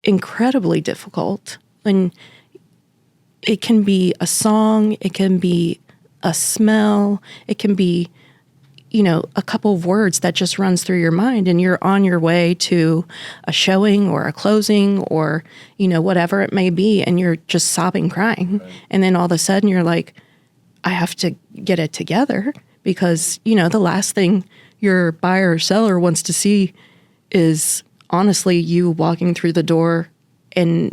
incredibly difficult. And it can be a song, it can be a smell, it can be, a couple of words that just runs through your mind, and you're on your way to a showing or a closing or, whatever it may be, and you're just sobbing, crying. Right. And then all of a sudden you're like, I have to get it together, because, the last thing your buyer or seller wants to see is honestly you walking through the door in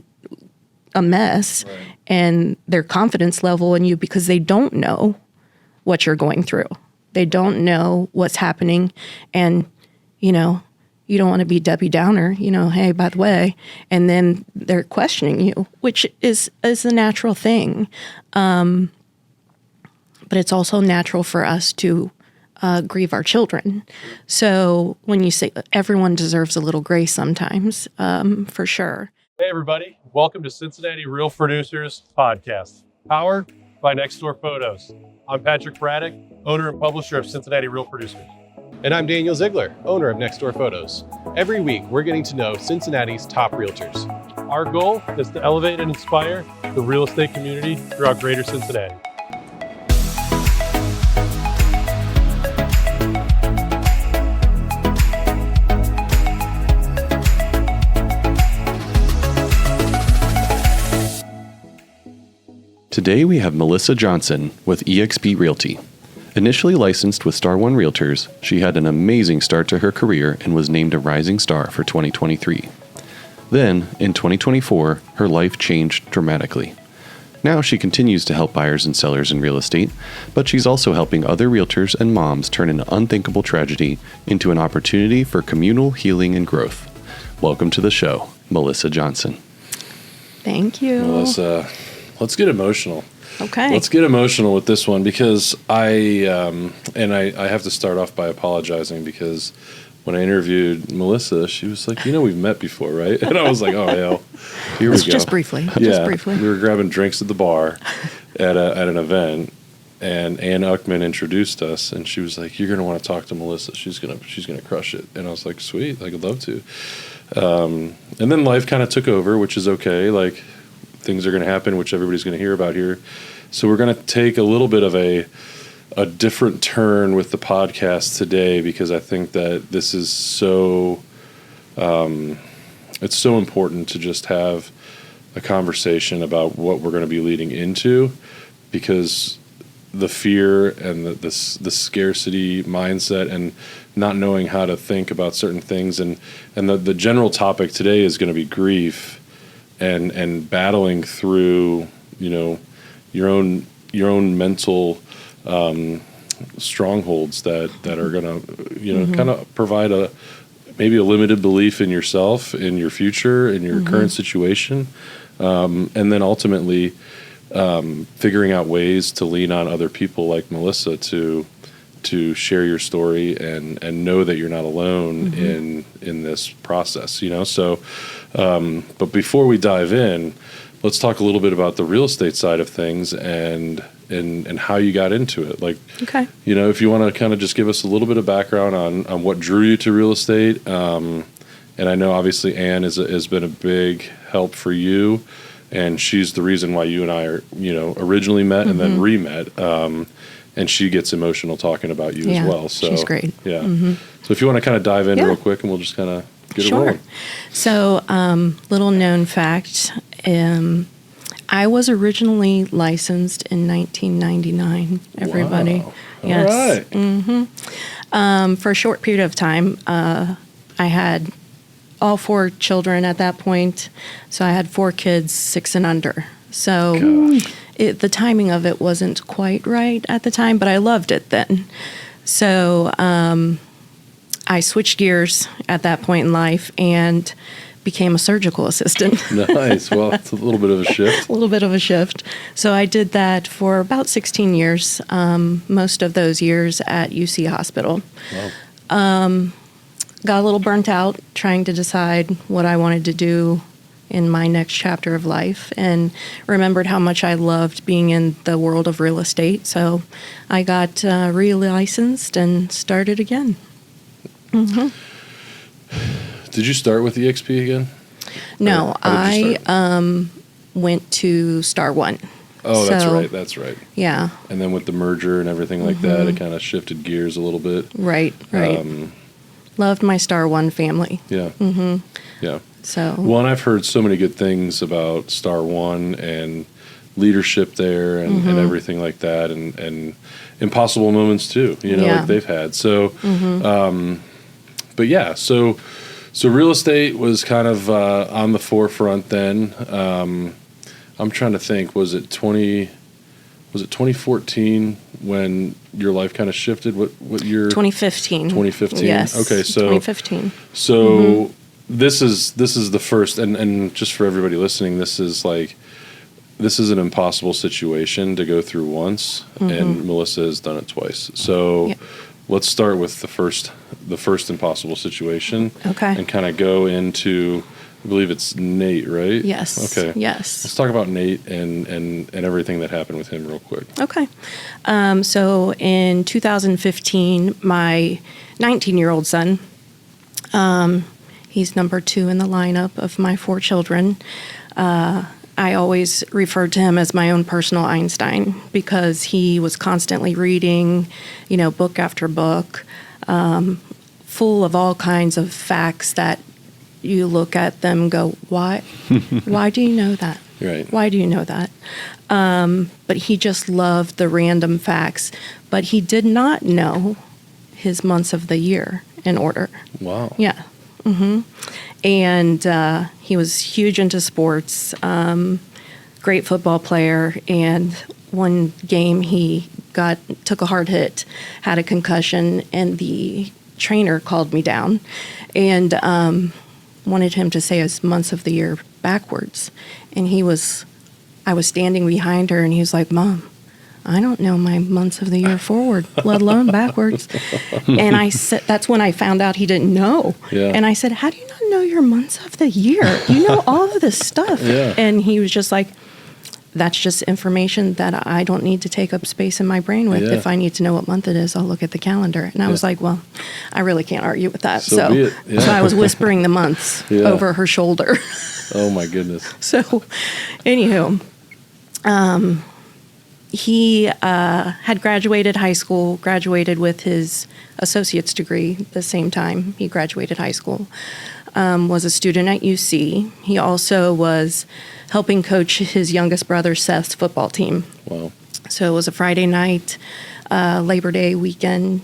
a mess. Right. And their confidence level in you, because they don't know what you're going through. They don't know what's happening. And, you don't want to be Debbie Downer, hey, by the way, and then they're questioning you, which is a natural thing. But it's also natural for us to grieve our children. So when you say everyone deserves a little grace sometimes, for sure. Hey, everybody. Welcome to Cincinnati Real Producers Podcast, powered by Next Door Photos. I'm Patrick Braddock, owner and publisher of Cincinnati Real Producers. And I'm Daniel Ziegler, owner of Next Door Photos. Every week, we're getting to know Cincinnati's top realtors. Our goal is to elevate and inspire the real estate community throughout greater Cincinnati. Today we have Mylissa Johnson with eXp Realty. Initially licensed with Star One Realtors, she had an amazing start to her career and was named a Rising Star for 2023. Then, in 2024, her life changed dramatically. Now she continues to help buyers and sellers in real estate, but she's also helping other realtors and moms turn an unthinkable tragedy into an opportunity for communal healing and growth. Welcome to the show, Mylissa Johnson. Thank you. Mylissa, let's get emotional. Okay. Let's get emotional with this one, because I have to start off by apologizing, because when I interviewed Mylissa, she was like, we've met before, right? And I was like, oh, yeah, here we go. Just briefly. Yeah, just briefly. We were grabbing drinks at the bar at an event, and Ann Uckman introduced us, and she was like, you're going to want to talk to Mylissa. She's gonna crush it. And I was like, sweet, I'd love to. And then life kind of took over, which is okay. Like, things are going to happen, which everybody's going to hear about here. So we're going to take a little bit of a different turn with the podcast today, because I think that this is so, it's so important to just have a conversation about what we're going to be leading into, because the fear and the scarcity mindset and not knowing how to think about certain things, and the general topic today is going to be grief and battling through, your own mental strongholds that are going to, kind of provide maybe a limited belief in yourself, in your future, in your current situation, and then ultimately figuring out ways to lean on other people like Mylissa to share your story and know that you're not alone in this process, So, but before we dive in, let's talk a little bit about the real estate side of things and how you got into it. Like, okay. If you want to kind of just give us a little bit of background on what drew you to real estate. And I know obviously Ann has been a big help for you, and she's the reason why you and I are, originally met and then re-met. And she gets emotional talking about you as well. So she's great. Yeah. So if you want to kind of dive in real quick, and we'll just kind of get it rolling. So, little known fact, I was originally licensed in 1999, everybody. Wow. Yes. All right. For a short period of time, I had all 4 children at that point. So I had 4 kids, 6 and under. So the timing of it wasn't quite right at the time, but I loved it then. So I switched gears at that point in life and became a surgical assistant. Nice. Well, it's a little bit of a shift. A little bit of a shift. So I did that for about 16 years, most of those years at UC Hospital. Wow. Got a little burnt out trying to decide what I wanted to do in my next chapter of life, and remembered how much I loved being in the world of real estate. So I got re-licensed and started again. Did you start with eXp again? Or No, how did you I start? went to Star One. Oh, that's So, right. That's right. Yeah, And then with the merger and everything like that, it kind of shifted gears a little bit. right. Loved my Star One family. Yeah. Yeah. So, Well, and I've heard so many good things about Star One and leadership there and everything like that, and impossible moments too, Yeah. like they've had. So, but yeah, so real estate was kind of on the forefront then. I'm trying to think, was it 2014 when your life kind of shifted? What year? 2015. 2015? Yes. Okay, so 2015. So this is the first, and just for everybody listening, this is an impossible situation to go through once, and Mylissa has done it twice. So Yep. let's start with the first impossible situation. Okay. And kind of go into, I believe it's Nate, right? Yes. Okay. Yes. Let's talk about Nate and everything that happened with him real quick. Okay. So in 2015, my 19-year-old son, he's number 2 in the lineup of my 4 children. I always referred to him as my own personal Einstein because he was constantly reading, book after book, full of all kinds of facts that you look at them and go, why? Why do you know that? Right. Why do you know that? But he just loved the random facts, but he did not know his months of the year in order. Wow. Yeah. And he was huge into sports, great football player. And one game he took a hard hit, had a concussion, and the trainer called me down and wanted him to say his months of the year backwards. And I was standing behind her, and he was like, "Mom, I don't know my months of the year forward, let alone backwards." And I said, that's when I found out he didn't know. Yeah. And I said, "How do you not know your months of the year? You know all of this stuff." Yeah. And he was just like, "That's just information that I don't need to take up space in my brain with. Yeah. If I need to know what month it is, I'll look at the calendar." And I was like, well, I really can't argue with that. So be it. Yeah. So I was whispering the months Yeah. over her shoulder. Oh my goodness. So, anywho, he had graduated high school, graduated with his associate's degree the same time he graduated high school, was a student at UC. He also was helping coach his youngest brother Seth's football team. Wow. So it was a Friday night, Labor Day weekend,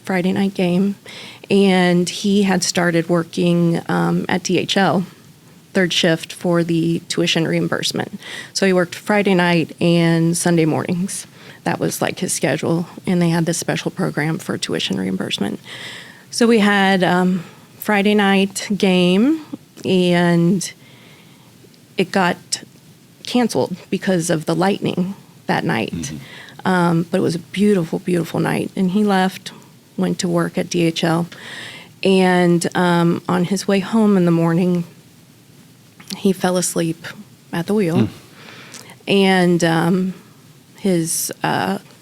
Friday night game. And he had started working at DHL, third shift for the tuition reimbursement. So he worked Friday night and Sunday mornings. That was like his schedule. And they had this special program for tuition reimbursement. So we had Friday night game, and it got canceled because of the lightning that night. But it was a beautiful, beautiful night. And he left, went to work at DHL. And on his way home in the morning, he fell asleep at the wheel. And his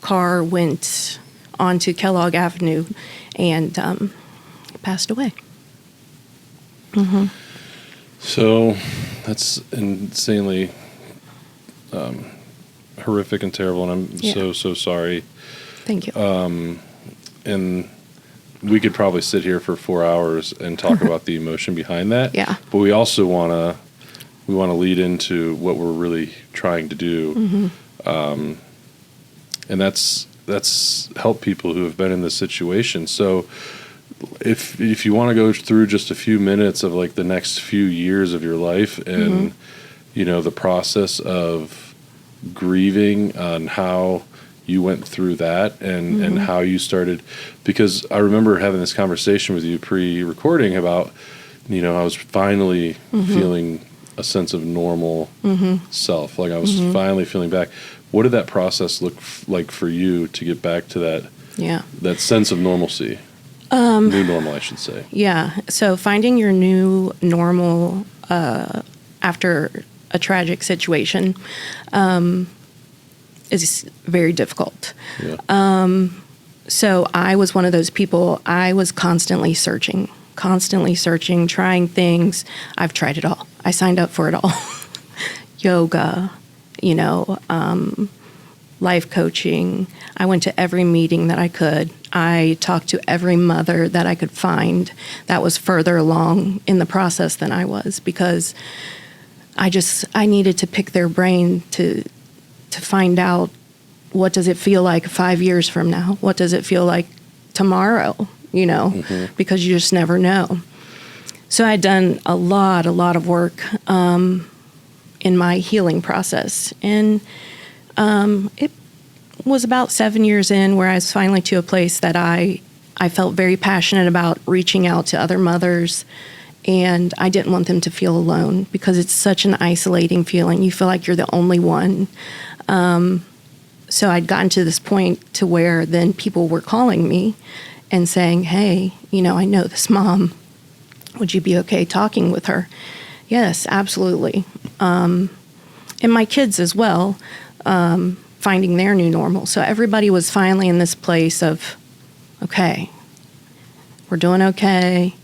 car went onto Kellogg Avenue and passed away. So that's insanely horrific and terrible, and I'm Yeah. so sorry. Thank you. And we could probably sit here for 4 hours and talk about the emotion behind that. Yeah. But we also want to lead into what we're really trying to do, and that's help people who have been in this situation. So if you want to go through just a few minutes of like the next few years of your life and the process of grieving on how you went through that and how you started, because I remember having this conversation with you pre-recording about I was finally feeling a sense of normal self, like I was finally feeling back. What did that process look like for you to get back to that sense of normalcy? New normal, I should say. Yeah. So finding your new normal after a tragic situation is very difficult. Yeah. So I was one of those people. I was constantly searching, trying things. I've tried it all. I signed up for it all. Yoga, life coaching. I went to every meeting that I could. I talked to every mother that I could find that was further along in the process than I was, because I needed to pick their brain to find out, what does it feel like 5 years from now? What does it feel like tomorrow? Because you just never know. So I'd done a lot of work in my healing process. And it was about 7 years in where I was finally to a place that I felt very passionate about reaching out to other mothers. And I didn't want them to feel alone, because it's such an isolating feeling. You feel like you're the only one. So I'd gotten to this point to where then people were calling me and saying, hey, I know this mom. Would you be okay talking with her? Yes, absolutely. And my kids as well, finding their new normal. So everybody was finally in this place of, okay, we're doing okay.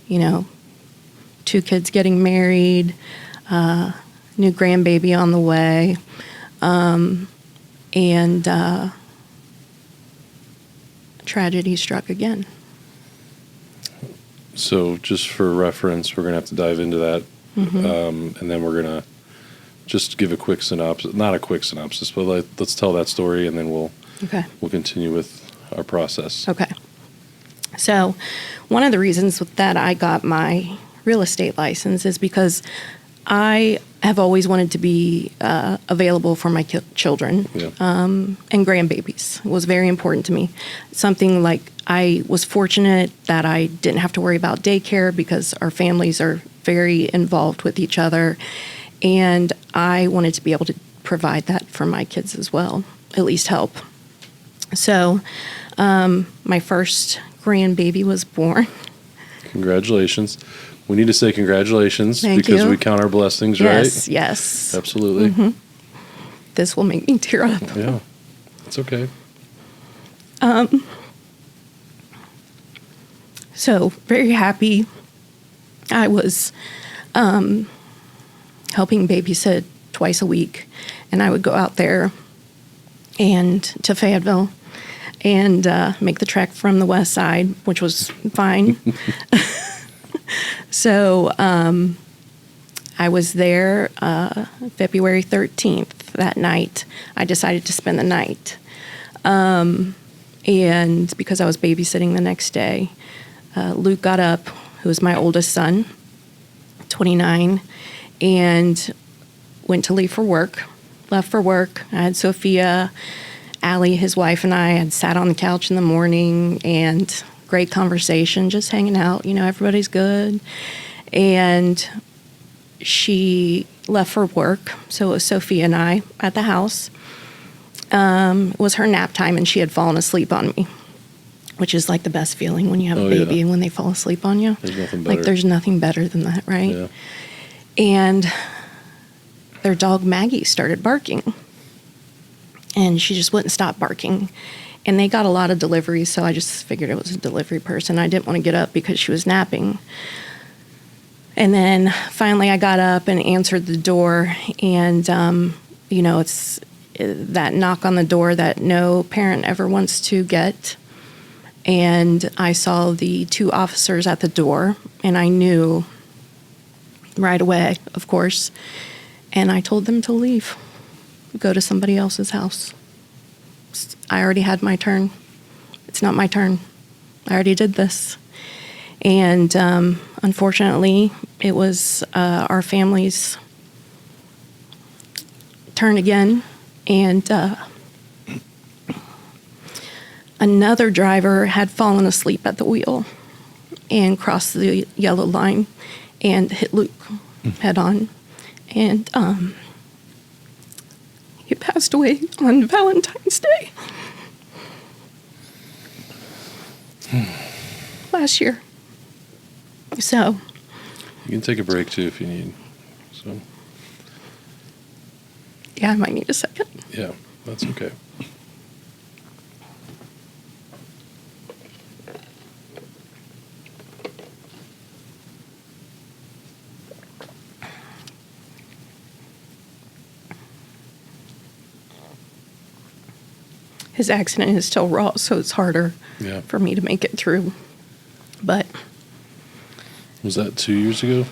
2 kids getting married, new grandbaby on the way. And tragedy struck again. So just for reference, we're going to have to dive into that. And then we're going to just give a quick synopsis, not a quick synopsis, but let's tell that story, and then we'll continue with our process. Okay. So one of the reasons that I got my real estate license is because I have always wanted to be available for my children and grandbabies. It was very important to me. Something like, I was fortunate that I didn't have to worry about daycare, because our families are very involved with each other. And I wanted to be able to provide that for my kids as well, at least help. So my first grandbaby was born. Congratulations. We need to say congratulations. Thank because you. we count our blessings, right? Yes. Absolutely. This will make me tear up. Yeah, it's okay. So very happy. I was helping babysit twice a week, and I would go out there and to Fayetteville and make the trek from the west side, which was fine. So I was there February 13th. That night, I decided to spend the night. And because I was babysitting the next day, Luke got up, who was my oldest son, 29, and went to leave for work. Left for work. I had Sophia, Allie, his wife, and I had sat on the couch in the morning, and great conversation, just hanging out. Everybody's good. And she left for work, so it was Sophia and I at the house. It was her nap time, and she had fallen asleep on me, which is like the best feeling when you have a baby and when they fall asleep on you. There's nothing better. Like, there's nothing better than that, right? Yeah. And their dog Maggie started barking, and she just wouldn't stop barking. And they got a lot of deliveries, so I just figured it was a delivery person. I didn't want to get up because she was napping. And then finally I got up and answered the door, and it's that knock on the door that no parent ever wants to get. And I saw the 2 officers at the door, and I knew right away, of course, and I told them to leave, go to somebody else's house. I already had my turn. It's not my turn. I already did this. And unfortunately, it was our family's turn again. And another driver had fallen asleep at the wheel and crossed the yellow line and hit Luke head on. And he passed away on Valentine's Day last year. So You can take a break too if you need. So yeah, I might need a second. yeah, that's okay. his accident is still raw, so it's harder Yeah. for me to make it through. But Was that 2 years ago?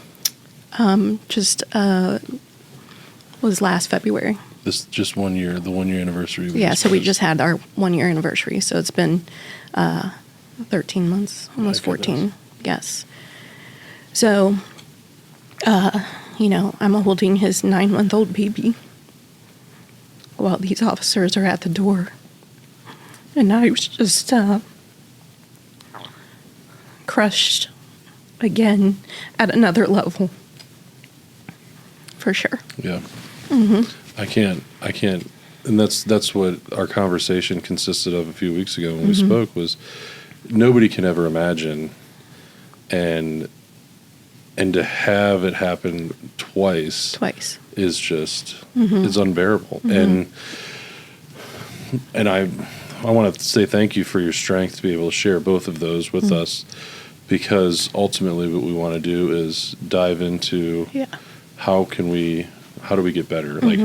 just was last February. This just 1 year, the 1 year anniversary. Yeah, so we just had our 1 year anniversary. So it's been 13 months, almost My goodness. 14. Yes. So, I'm holding his 9-month-old baby while these officers are at the door. And I was just crushed again at another level. For sure. Yeah. I can't, and that's what our conversation consisted of a few weeks ago when we spoke, was nobody can ever imagine, and to have it happen twice is just, it's unbearable. And I want to say thank you for your strength to be able to share both of those with us, because ultimately what we want to do is dive into how do we get better? Like,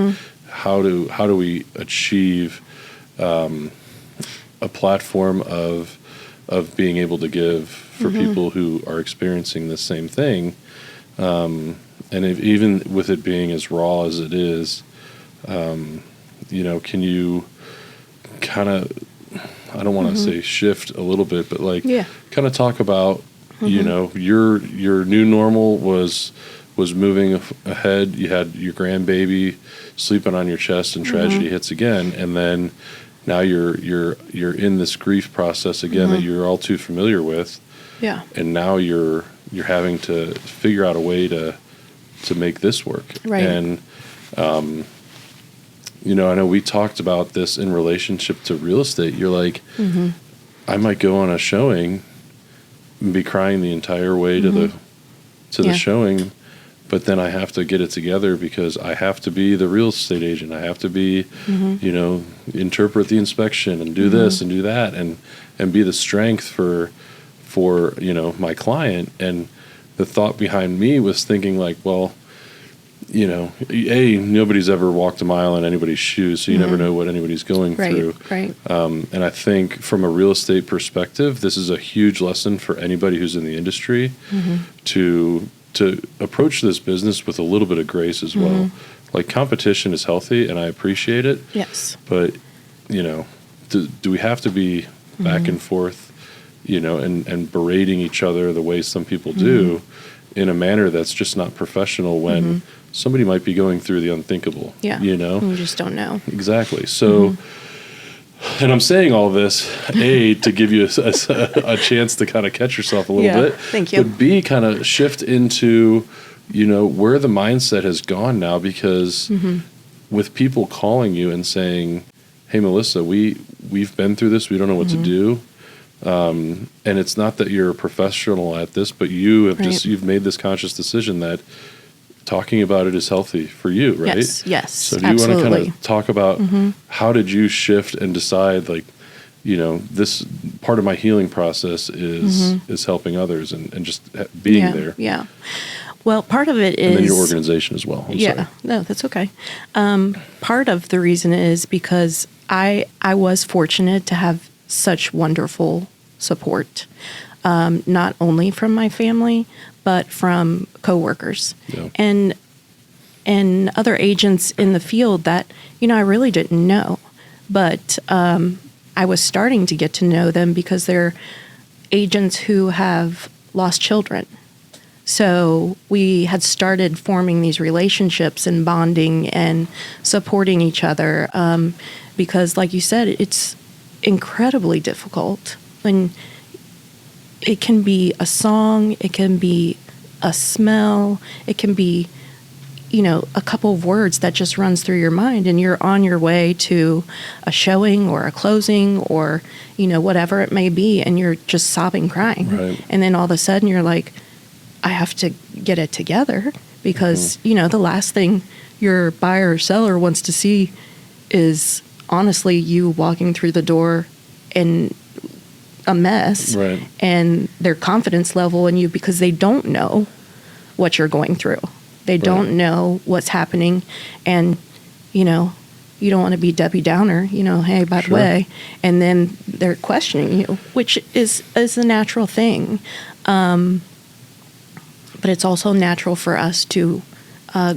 how do we achieve a platform of being able to give for people who are experiencing the same thing, and even with it being as raw as it is, can you kind of, I don't want to say shift a little bit, but kind of talk about your new normal was moving ahead. You had your grandbaby sleeping on your chest, and tragedy hits again, and then now you're in this grief process again that you're all too familiar with. Yeah. And now you're having to figure out a way to make this work. Right. And I know we talked about this in relationship to real estate. You're like, I might go on a showing and be crying the entire way to the showing, but then I have to get it together because I have to be the real estate agent. I have to be, interpret the inspection and do this and do that, and be the strength for my client. And the thought behind me was thinking like, well, nobody's ever walked a mile in anybody's shoes, so you never know what anybody's going through. Right. And I think from a real estate perspective, this is a huge lesson for anybody who's in the industry to approach this business with a little bit of grace as well. Like, competition is healthy, and I appreciate it. Yes. But, do we have to be back and forth, and berating each other the way some people do, in a manner that's just not professional when somebody might be going through the unthinkable? Yeah. You just don't know. Exactly. So, and I'm saying all this, A, to give you a chance to kind of catch yourself a little bit. Thank you. But B, kind of shift into, where the mindset has gone now, because with people calling you and saying, hey, Mylissa, we've been through this, we don't know what to do. And it's not that you're a professional at this, but you have you've made this conscious decision that talking about it is healthy for you, right? Yes. So do you want to kind of talk about how did you shift and decide, like, this part of my healing process is helping others and just being there? Yeah. Well, part of it is... And then your organization as well. I'm sorry. No, that's okay. Part of the reason is because I was fortunate to have such wonderful support, not only from my family, but from coworkers and other agents in the field that, I really didn't know. But I was starting to get to know them because they're agents who have lost children. So we had started forming these relationships and bonding and supporting each other because, like you said, it's incredibly difficult. And it can be a song, it can be a smell, it can be, a couple of words that just runs through your mind, and you're on your way to a showing or a closing or, whatever it may be, and you're just sobbing, crying. Right. And then all of a sudden you're like, I have to get it together because, the last thing your buyer or seller wants to see is honestly you walking through the door in a mess, right, and their confidence level in you, because they don't know what you're going through. They don't know what's happening. And, you don't want to be Debbie Downer, hey, by the Sure. way, and then they're questioning you, which is a natural thing. But it's also natural for us to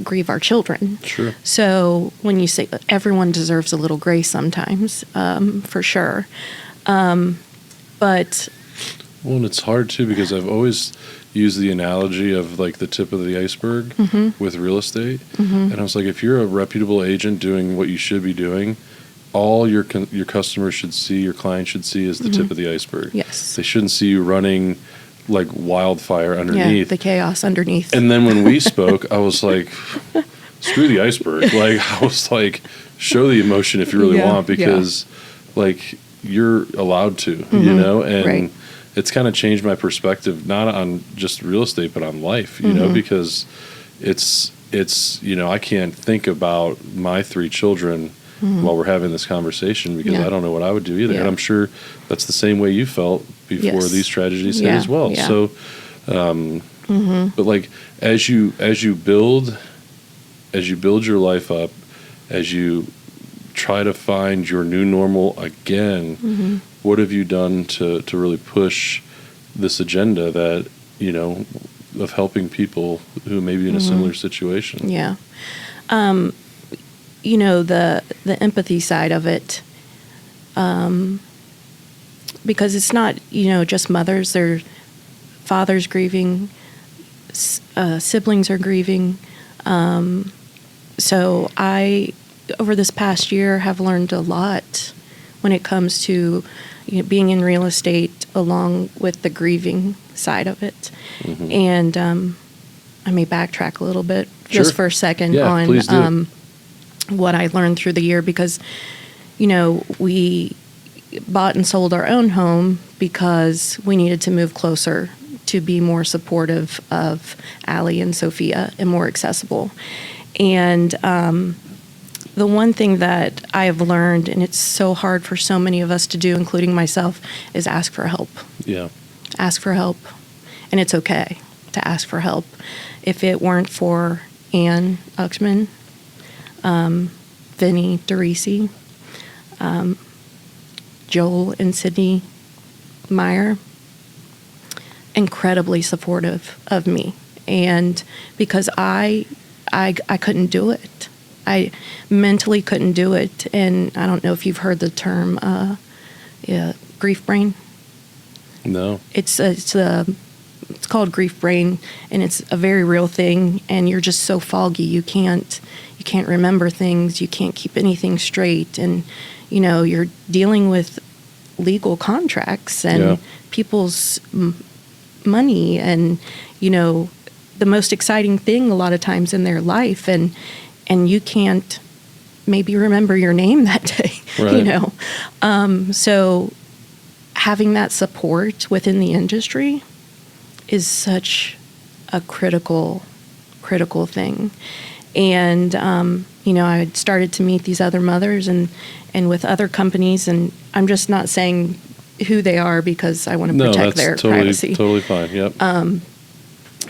grieve our children. Sure. So when you say everyone deserves a little grace sometimes, for sure. But Well, and it's hard too because I've always used the analogy of like the tip of the iceberg with real estate, and I was like, if you're a reputable agent doing what you should be doing, all your customers should see, your client should see, is the tip of the iceberg. yes, They shouldn't see you running like wildfire underneath. the chaos underneath. And then when we spoke, I was like, screw the iceberg. Like, I was like, show the emotion if you really Yeah, want, because like you're allowed to, and right. it's kind of changed my perspective, not on just real estate, but on life, because it's, I can't think about my 3 children while we're having this conveation because Yeah. I don't know what I would do either. Yeah. And I'm sure that's the same way you felt before Yes. these tragedies hit Yeah, as well. yeah. So, but like as you build your life up, as you try to find your new normal again, what have you done to really push this agenda that of helping people who may be in a similar situation? Yeah. The empathy side of it, because it's not, just mothers, they're fathers grieving, siblings are grieving. So I, over this past year, have learned a lot when it comes to being in real estate along with the grieving side of it. And I may backtrack a little bit just Sure. for a second Yeah, on please do. what I learned through the year, because, we bought and sold our own home because we needed to move closer to be more supportive of Allie and Sophia and more accessible. And the one thing that I have learned, and it's so hard for so many of us to do, including myself, is ask for help. Yeah. Ask for help. And it's okay to ask for help. If it weren't for Ann Uxman, Vinny DeRisi, Joel and Sydney Meyer, incredibly supportive of me. And because I couldn't do it. I mentally couldn't do it. And I don't know if you've heard the term grief brain. No. It's called grief brain, and it's a very real thing. And you're just so foggy, you can't remember things, you can't keep anything straight, and you're dealing with legal contracts and Yeah. people's money, and the most exciting thing a lot of times in their life, and you can't maybe remember your name that day. Right. So having that support within the industry is such a critical thing. And, I had started to meet these other mothers and with other companies, and I'm just not saying who they are because I want to No, protect that's their totally, privacy. totally fine. Yep.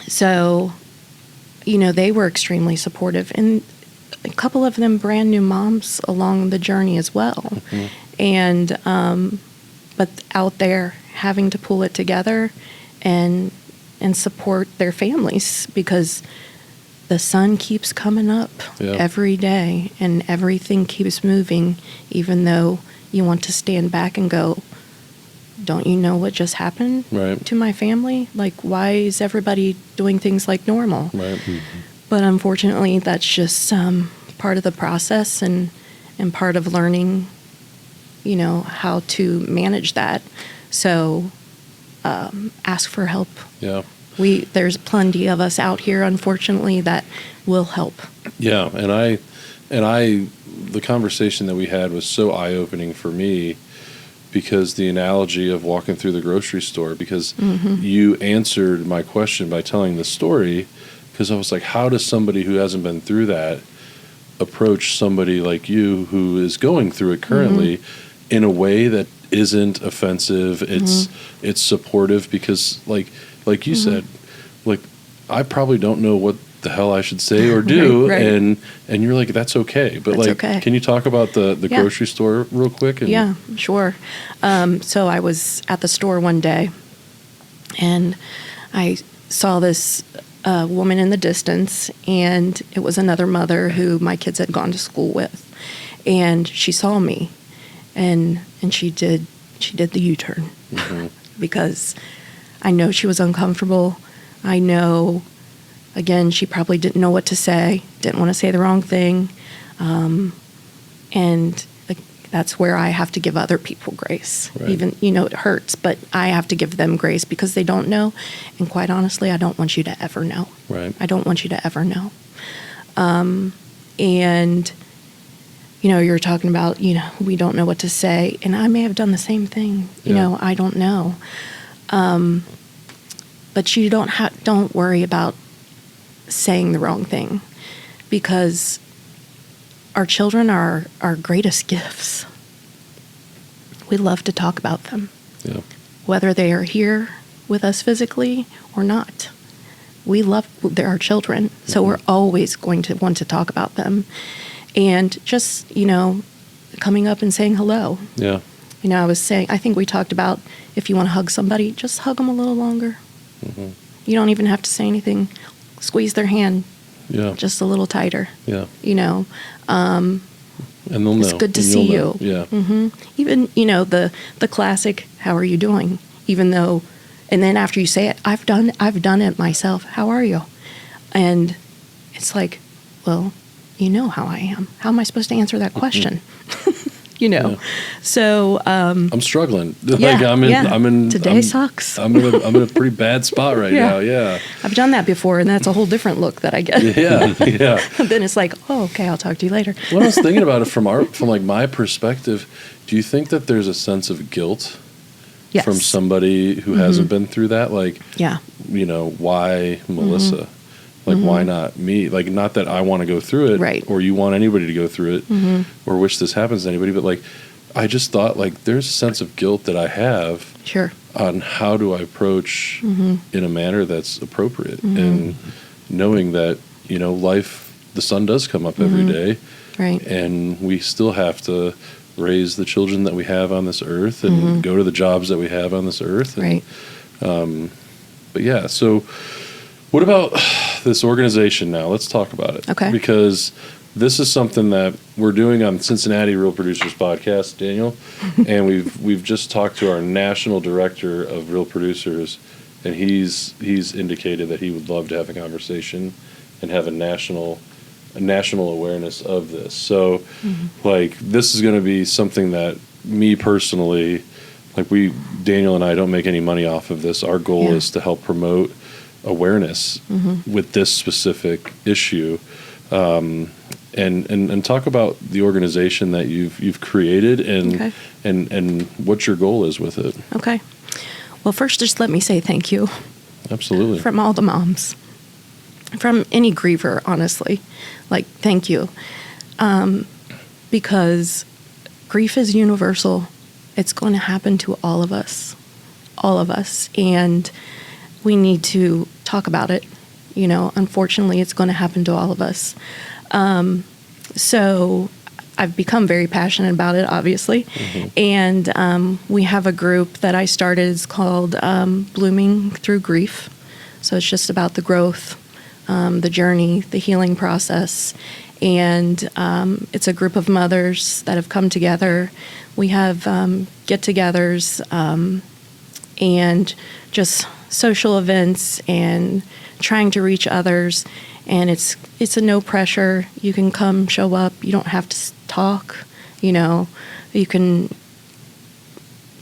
So, they were extremely supportive, and a couple of them brand new moms along the journey as well. And, but out there having to pull it together and support their families, because the sun keeps coming up Yeah. every day and everything keeps moving, even though you want to stand back and go, don't you know what just happened Right. to my family? Like, why is everybody doing things like normal? Right. But unfortunately, that's just part of the process and part of learning, how to manage that. So ask for help. Yeah. There's plenty of us out here, unfortunately, that will help. Yeah, and I, the conversation that we had was so eye-opening for me, because the analogy of walking through the grocery store, because you answered my question by telling the story, because I was like, how does somebody who hasn't been through that approach somebody like you who is going through it currently in a way that isn't offensive? It's supportive, because like you said, like I probably don't know what the hell I should say or do, Right. and you're like, that's okay. But That's like, okay. can you talk about the Yeah. grocery store real quick? And, Yeah, sure. So I was at the store one day, and I saw this woman in the distance, and it was another mother who my kids had gone to school with, and she saw me, and she did the U-turn because I know she was uncomfortable. I know, again, she probably didn't know what to say, didn't want to say the wrong thing, and that's where I have to give other people grace. Right. Even, it hurts, but I have to give them grace because they don't know. And quite honestly, I don't want you to ever know. Right. I don't want you to ever know. And, you're talking about, we don't know what to say. And I may have done the same thing. Yeah. I don't know. But you don't worry about saying the wrong thing, because our children are our greatest gifts. We love to talk about them, Yeah. whether they are here with us physically or not. We love our children, so we're always going to want to talk about them. And just, coming up and saying hello. Yeah. I was saying, I think we talked about if you want to hug somebody, just hug them a little longer. You don't even have to say anything. Squeeze their hand Yeah. just a little tighter. Yeah. And they'll know. It's good to And see you'll know. you. Yeah. Even, the classic, how are you doing? Even though, and then after you say it, I've done it myself. How are you? And it's like, well, you know how I am. How am I supposed to answer that question? Yeah. So, I'm struggling. yeah, I'm in today sucks. I'm in a pretty bad spot right Yeah. now. Yeah. I've done that before, and that's a whole different look that I get. Yeah. Yeah. Then it's like, oh, okay, I'll talk to you later. When I was thinking about it from like my perspective, do you think that there's a sense of guilt Yes. from somebody who hasn't been through that? Like, Yeah. why Mylissa? Like, why not me? Like, not that I want to go through it, Right. or you want anybody to go through it, or wish this happens to anybody, but like, I just thought, like, there's a sense of guilt that I have Sure. on how do I approach in a manner that's appropriate, and knowing that, life, the sun does come up every day, Right. and we still have to raise the children that we have on this earth and go to the jobs that we have on this earth. And, Right. But yeah, so what about this organization now? Let's talk about it. Okay. Because this is something that we're doing on Cincinnati Real Producers podcast, Daniel, and we've just talked to our national director of Real Producers, and he's indicated that he would love to have a conversation and have a national awareness of this. So, like, this is going to be something that me personally, like, Daniel and I don't make any money off of this. Our goal Yeah. is to help promote awareness with this specific issue, and talk about the organization that you've created and Okay. and what your goal is with it. Okay. Well, first, just let me say thank you Absolutely. from all the moms, from any griever, honestly. Like, thank you. Because grief is universal. It's going to happen to all of us. And we need to talk about it. Unfortunately, it's going to happen to all of us. So I've become very passionate about it, obviously. And we have a group that I started. It's called Blooming Through Grief. So it's just about the growth, the journey, the healing process. And it's a group of mothers that have come together. We have get-togethers and just social events and trying to reach others. And it's a no pressure. You can come, show up. You don't have to talk. You can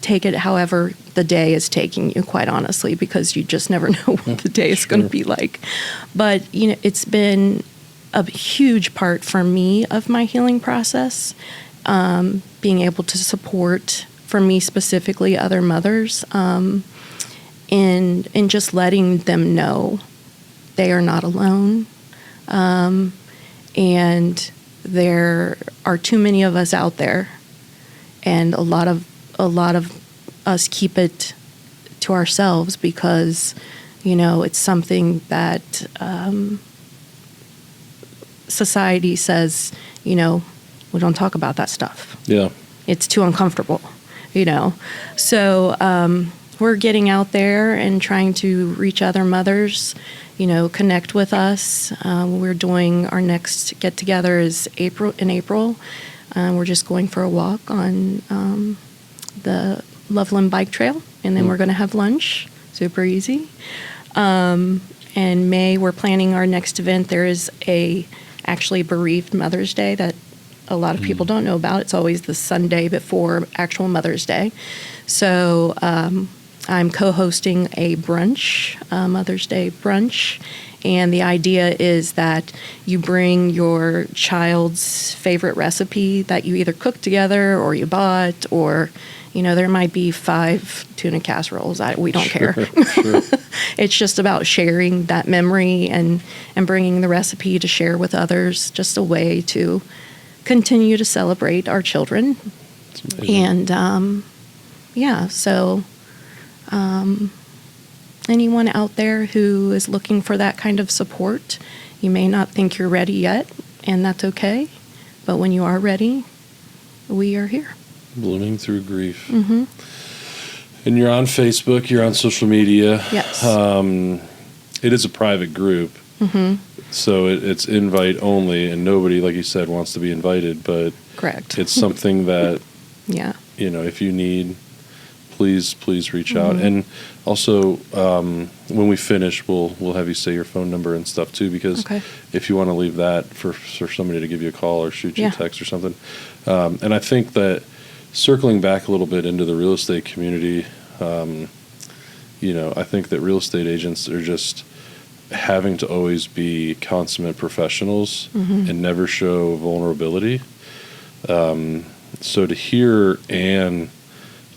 take it however the day is taking you, quite honestly, because you just never know what the day is going to be like. But, it's been a huge part for me of my healing process, being able to support, for me specifically, other mothers, and just letting them know they are not alone. And there are too many of us out there, and a lot of us keep it to ourselves because, it's something that society says, we don't talk about that stuff. Yeah. It's too uncomfortable, So we're getting out there and trying to reach other mothers, connect with us. We're doing our next get together is in April. We're just going for a walk on the Loveland Bike Trail, and then we're going to have lunch. Super easy. And May, we're planning our next event. There is actually bereaved Mother's Day that a lot of people don't know about. It's always the Sunday before actual Mother's Day. So I'm co-hosting a brunch, Mother's Day brunch. And the idea is that you bring your child's favorite recipe that you either cooked together or you bought, or, there might be 5 tuna casseroles. We don't care. Sure. It's just about sharing that memory and bringing the recipe to share with others, just a way to continue to celebrate our children. And, so anyone out there who is looking for that kind of support, you may not think you're ready yet, and that's okay. But when you are ready, we are here. Blooming through grief. Mm-hmm. And you're on Facebook, you're on social media. Yes. It is a private group. Mm-hmm. So it's invite only, and nobody, like you said, wants to be invited. But correct. It's something that, yeah. If you need, please reach out. And also, when we finish, we'll have you say your phone number and stuff too, because if you want to leave that for somebody to give you a call or shoot you a text or something. And I think that circling back a little bit into the real estate community, I think that real estate agents are just having to always be consummate professionals and never show vulnerability. So to hear Anne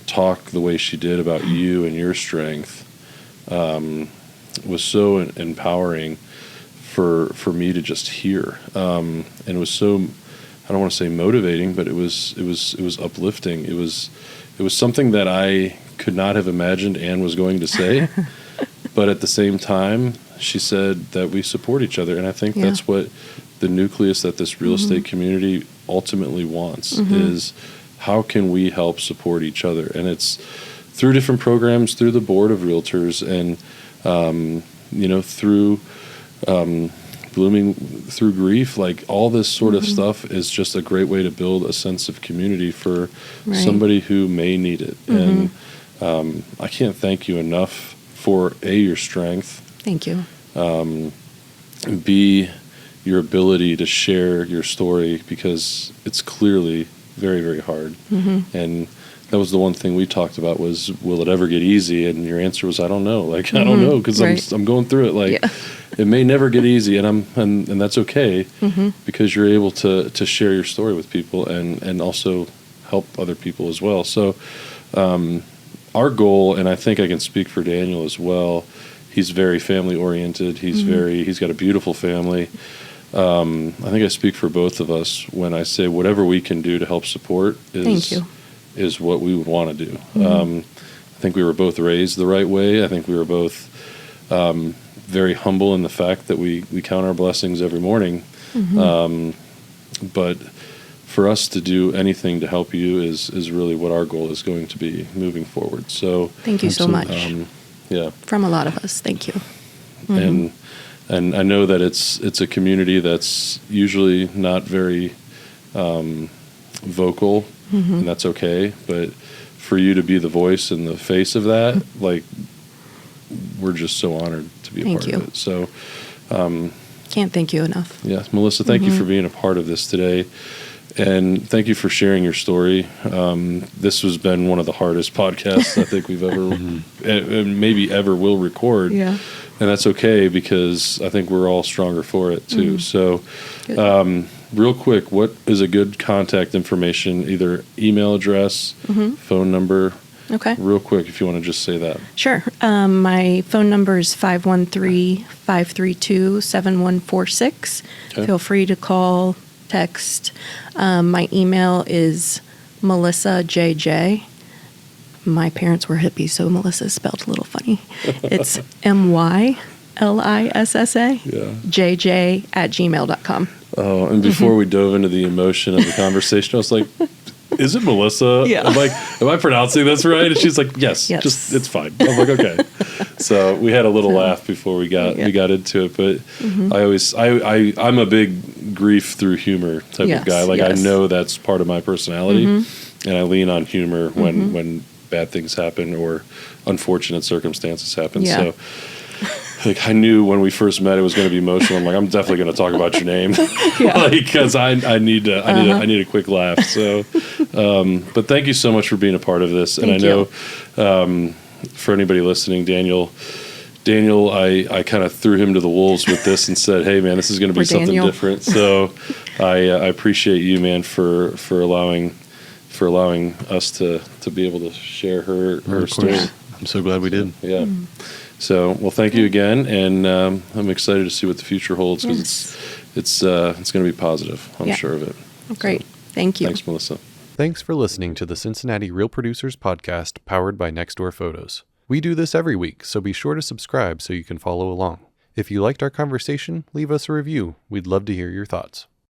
talk the way she did about you and your strength was so empowering for me to just hear, and it was so, I don't want to say motivating, but it was uplifting. It was something that I could not have imagined Anne was going to say, but at the same time, she said that we support each other, and I think that's what the nucleus that this real estate community ultimately wants is, how can we help support each other? And it's through different programs, through the board of Realtors, and through blooming through grief. Like, all this sort of stuff is just a great way to build a sense of community for somebody who may need it. And I can't thank you enough for your strength. Thank you. B, your ability to share your story, because it's clearly very, very hard. And that was the one thing we talked about was, will it ever get easy? And your answer was, I don't know. Like, I don't know, because I'm going through it. Like, it may never get easy, and that's okay, because you're able to share your story with people and also help other people as well. So our goal, and I think I can speak for Daniel as well, he's very family oriented. He's got a beautiful family. I think I speak for both of us when I say whatever we can do to help support is what we would want to do. I think we were both raised the right way. I think we were both very humble in the fact that we count our blessings every morning. But for us to do anything to help you is really what our goal is going to be moving forward. So thank you so much. From a lot of us, thank you. And I know that it's a community that's usually not very vocal, and that's okay. But for you to be the voice and the face of that, like, we're just so honored to be a part of it. So can't thank you enough. Yeah, Mylissa, thank you for being a part of this today. And thank you for sharing your story. This has been one of the hardest podcasts I think we've ever, and maybe ever will record. Yeah. And that's okay, because I think we're all stronger for it too. So real quick, what is a good contact information, either email address, phone number? Okay. Real quick, if you want to just say that. Sure. My phone number is 513-532-7146. Okay. Feel free to call, text. My email is Mylissa JJ. My parents were hippies, so Mylissa is spelled a little funny. It's MYLISSA JJ @gmail.com. Oh, and before we dove into the emotion of the conversation, I was like, is it Mylissa? Yeah. I'm like, am I pronouncing this right? And she's like, yes. Just it's fine. I'm like, okay. So we had a little laugh before we got into it. But I'm a big grief through humor type of guy. Like I know that's part of my personality, and I lean on humor when bad things happen or unfortunate circumstances happen. Yeah. So like I knew when we first met it was going to be emotional. I'm like, I'm definitely going to talk about your name, because I need a quick laugh. So, but thank you so much for being a part of this. And I know for anybody listening, Daniel, I kind of threw him to the wolves with this and said, hey man, this is going to be something different. So I appreciate you, man, for allowing us to be able to share her story. I'm so glad we did. Yeah. So, well, thank you again, and I'm excited to see what the future holds, because it's going to be positive. I'm sure of it. Great. So, thank you. Thanks, Mylissa. Thanks for listening to the Cincinnati Real Producers podcast, powered by Nextdoor Photos. We do this every week, so be sure to subscribe so you can follow along. If you liked our conversation, leave us a review. We'd love to hear your thoughts.